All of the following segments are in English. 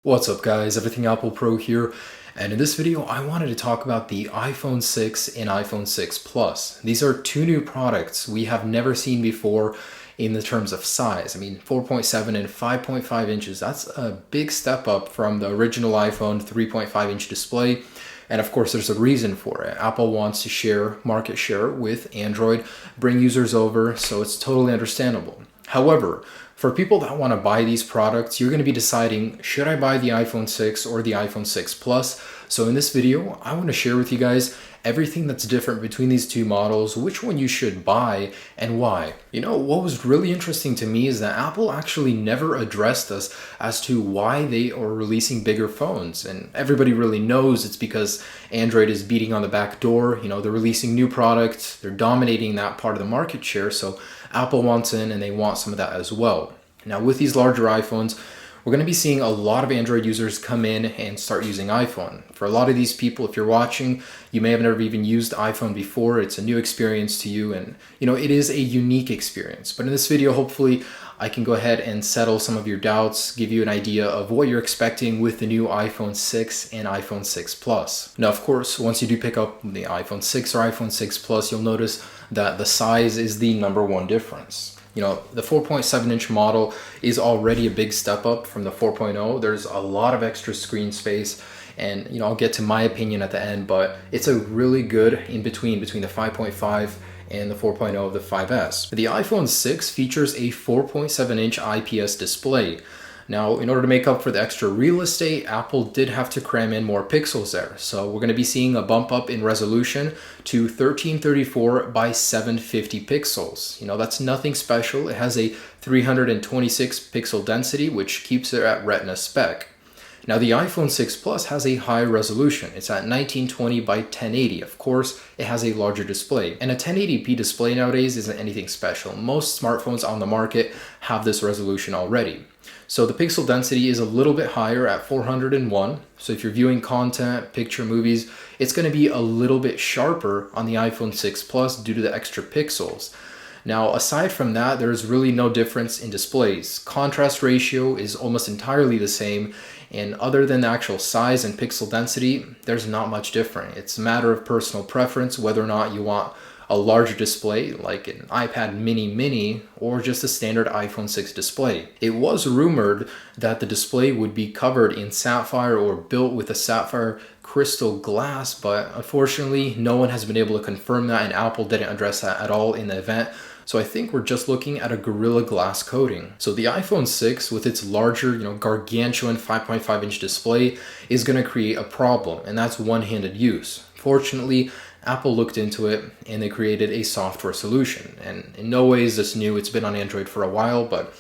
What's up guys, Everything Apple Pro here, and in this video I wanted to talk about the iPhone 6 and iPhone 6 Plus. These are two new products we have never seen before in the terms of size. I mean 4.7 and 5.5 inches, that's a big step up from the original iPhone 3.5 inch display. And of course, there's a reason for it. Apple wants to share market share with Android, bring users over, so it's totally understandable. However, for people that want to buy these products, you're going to be deciding, should I buy the iPhone 6 or the iPhone 6 Plus? So in this video, I want to share with you guys everything that's different between these two models, which one you should buy, and why. You know, what was really interesting to me is that Apple actually never addressed us as to why they are releasing bigger phones. And everybody really knows it's because Android is beating on the back door. You know, they're releasing new products, they're dominating that part of the market share, so Apple wants in and they want some of that as well. Now with these larger iPhones, we're going to be seeing a lot of Android users come in and start using iPhone. For a lot of these people, if you're watching, you may have never even used iPhone before. It's a new experience to you, and you know, it is a unique experience. But in this video, hopefully I can go ahead and settle some of your doubts, give you an idea of what you're expecting with the new iPhone 6 and iPhone 6 Plus. Now, of course, once you do pick up the iPhone 6 or iPhone 6 Plus, you'll notice that the size is the number one difference. You know, the 4.7 inch model is already a big step up from the 4.0. There's a lot of extra screen space, and you know, I'll get to my opinion at the end, but it's a really good in between the 5.5 and the 4.0 of the 5S. The iPhone 6 features a 4.7 inch IPS display. Now, in order to make up for the extra real estate, Apple did have to cram in more pixels there. So we're going to be seeing a bump up in resolution to 1334 by 750 pixels. You know, that's nothing special. It has a 326 pixel density, which keeps it at Retina spec. Now, the iPhone 6 Plus has a high resolution. It's at 1920 by 1080. Of course, it has a larger display. And a 1080p display nowadays isn't anything special. Most smartphones on the market have this resolution already. So the pixel density is a little bit higher at 401. So if you're viewing content, picture, movies, it's going to be a little bit sharper on the iPhone 6 Plus due to the extra pixels. Now, aside from that, there's really no difference in displays. Contrast ratio is almost entirely the same, and other than the actual size and pixel density, there's not much different. It's a matter of personal preference whether or not you want a larger display like an iPad mini or just a standard iPhone 6 display. It was rumored that the display would be covered in sapphire or built with a sapphire crystal glass, but unfortunately no one has been able to confirm that, and Apple didn't address that at all in the event. So I think we're just looking at a Gorilla Glass coating. So the iPhone 6 with its larger, gargantuan 5.5 inch display is going to create a problem, and that's one-handed use. Fortunately, Apple looked into it and they created a software solution. And in no way is this new, it's been on Android for a while, but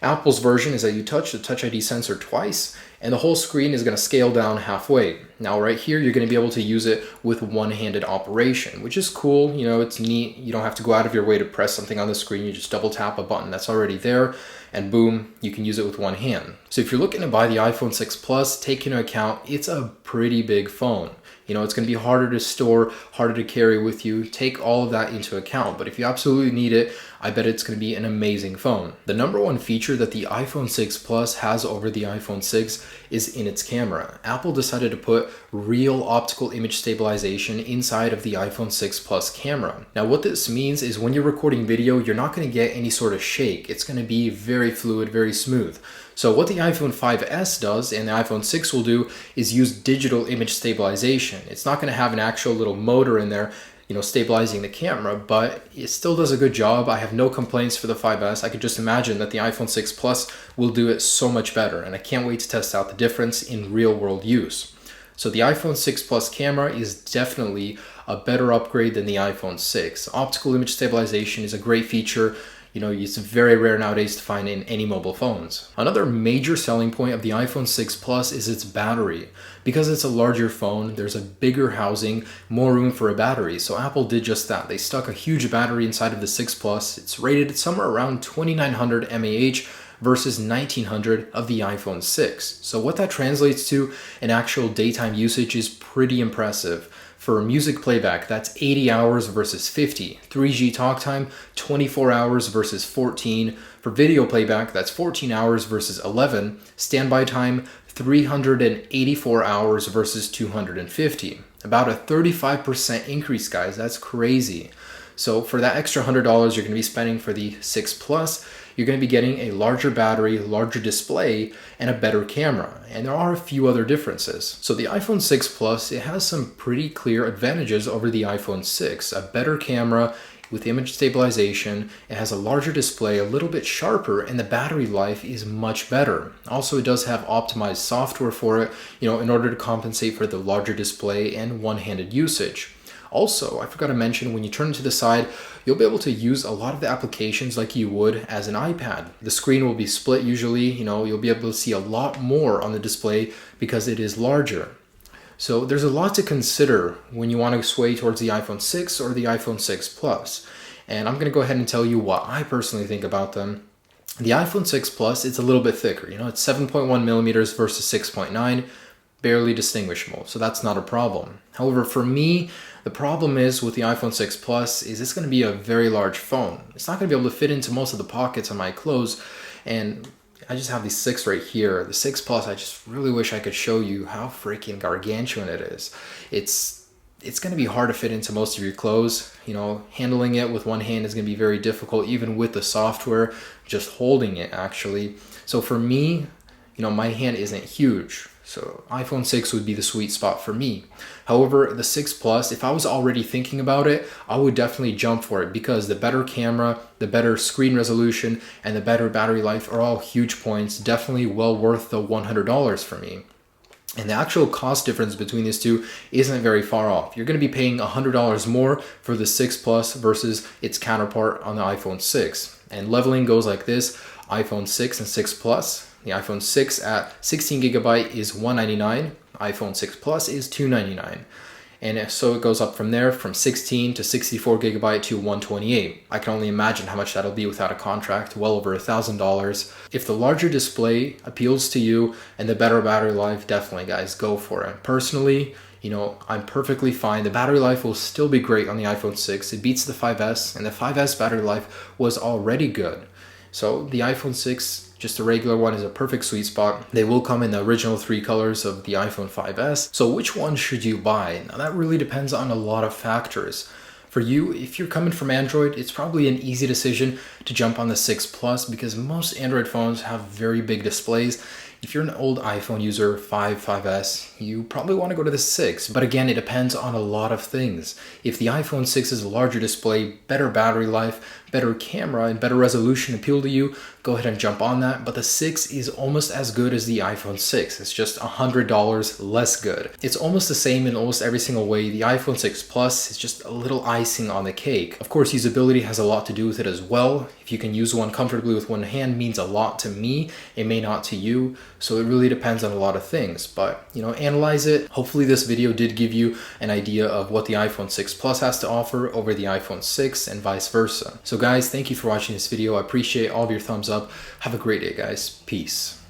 Apple's version is that you touch the Touch ID sensor twice and the whole screen is going to scale down halfway. Now right here, you're going to be able to use it with one-handed operation, which is cool. You know, it's neat. You don't have to go out of your way to press something on the screen. You just double tap a button that's already there and boom, you can use it with one hand. So if you're looking to buy the iPhone 6 Plus, take into account it's a pretty big phone. You know, it's going to be harder to store, harder to carry with you. Take all of that into account. But if you absolutely need it, I bet it's going to be an amazing phone. The number one feature that the iPhone 6 Plus has over the iPhone 6 is in its camera. Apple decided to put real optical image stabilization inside of the iPhone 6 Plus camera. Now, what this means is when you're recording video, you're not going to get any sort of shake. It's going to be very fluid, very smooth. So what the iPhone 5S does and the iPhone 6 will do is use digital image stabilization. It's not going to have an actual little motor in there, stabilizing the camera, but it still does a good job. I have no complaints for the 5S. I could just imagine that the iPhone 6 Plus will do it so much better, and I can't wait to test out the difference in real-world use. So the iPhone 6 Plus camera is definitely a better upgrade than the iPhone 6. Optical image stabilization is a great feature. It's very rare nowadays to find in any mobile phones. Another major selling point of the iPhone 6 Plus is its battery. Because it's a larger phone, there's a bigger housing, more room for a battery. So Apple did just that. They stuck a huge battery inside of the 6 Plus. It's rated somewhere around 2900 mAh versus 1900 of the iPhone 6. So what that translates to in actual daytime usage is pretty impressive. For music playback, that's 80 hours versus 50. 3G talk time, 24 hours versus 14. For video playback, that's 14 hours versus 11. Standby time, 384 hours versus 250. About a 35% increase, guys. That's crazy. So for that extra $100 you're going to be spending for the 6 Plus, you're going to be getting a larger battery, larger display, and a better camera. And there are a few other differences. So the iPhone 6 Plus, it has some pretty clear advantages over the iPhone 6. A better camera with image stabilization, it has a larger display, a little bit sharper, and the battery life is much better. Also, it does have optimized software for it, in order to compensate for the larger display and one-handed usage. Also, I forgot to mention, when you turn it to the side, you'll be able to use a lot of the applications like you would as an iPad. The screen will be split usually, you'll be able to see a lot more on the display because it is larger. So there's a lot to consider when you want to sway towards the iPhone 6 or the iPhone 6 Plus. And I'm going to go ahead and tell you what I personally think about them. The iPhone 6 Plus, it's a little bit thicker. It's 7.1 millimeters versus 6.9, barely distinguishable. So that's not a problem. However, for me, the problem is with the iPhone 6 Plus is it's going to be a very large phone. It's not going to be able to fit into most of the pockets on my clothes. And I just have the 6 right here. The 6 Plus, I just really wish I could show you how freaking gargantuan it is. It's going to be hard to fit into most of your clothes. Handling it with one hand is going to be very difficult, even with the software, just holding it actually. So for me, my hand isn't huge. So iPhone 6 would be the sweet spot for me. However, the 6 Plus, if I was already thinking about it, I would definitely jump for it because the better camera, the better screen resolution, and the better battery life are all huge points, definitely well worth the $100 for me. And the actual cost difference between these two isn't very far off. You're going to be paying $100 more for the 6 Plus versus its counterpart on the iPhone 6. And leveling goes like this: iPhone 6 and 6 Plus. The iPhone 6 at 16 gigabyte is $199. iPhone 6 Plus is $299. And so it goes up from there, from 16 to 64 gigabyte to 128. I can only imagine how much that'll be without a contract, well over $1,000. If the larger display appeals to you and the better battery life, definitely guys, go for it. Personally, I'm perfectly fine. The battery life will still be great on the iPhone 6. It beats the 5S, and the 5S battery life was already good. So the iPhone 6, just a regular one, is a perfect sweet spot. They will come in the original 3 colors of the iPhone 5S. So which one should you buy? Now that really depends on a lot of factors. For you, if you're coming from Android, it's probably an easy decision to jump on the 6 Plus because most Android phones have very big displays. If you're an old iPhone user, 5S, you probably want to go to the 6. But again, it depends on a lot of things. If the iPhone 6 is a larger display, better battery life, better camera, and better resolution appeal to you, go ahead and jump on that. But the 6 is almost as good as the iPhone 6. It's just $100 less good. It's almost the same in almost every single way. The iPhone 6 Plus is just a little icing on the cake. Of course, usability has a lot to do with it as well. If you can use one comfortably with one hand means a lot to me. It may not to you. So it really depends on a lot of things, but analyze it. Hopefully this video did give you an idea of what the iPhone 6 Plus has to offer over the iPhone 6 and vice versa. So guys, thank you for watching this video. I appreciate all of your thumbs up. Have a great day, guys. Peace.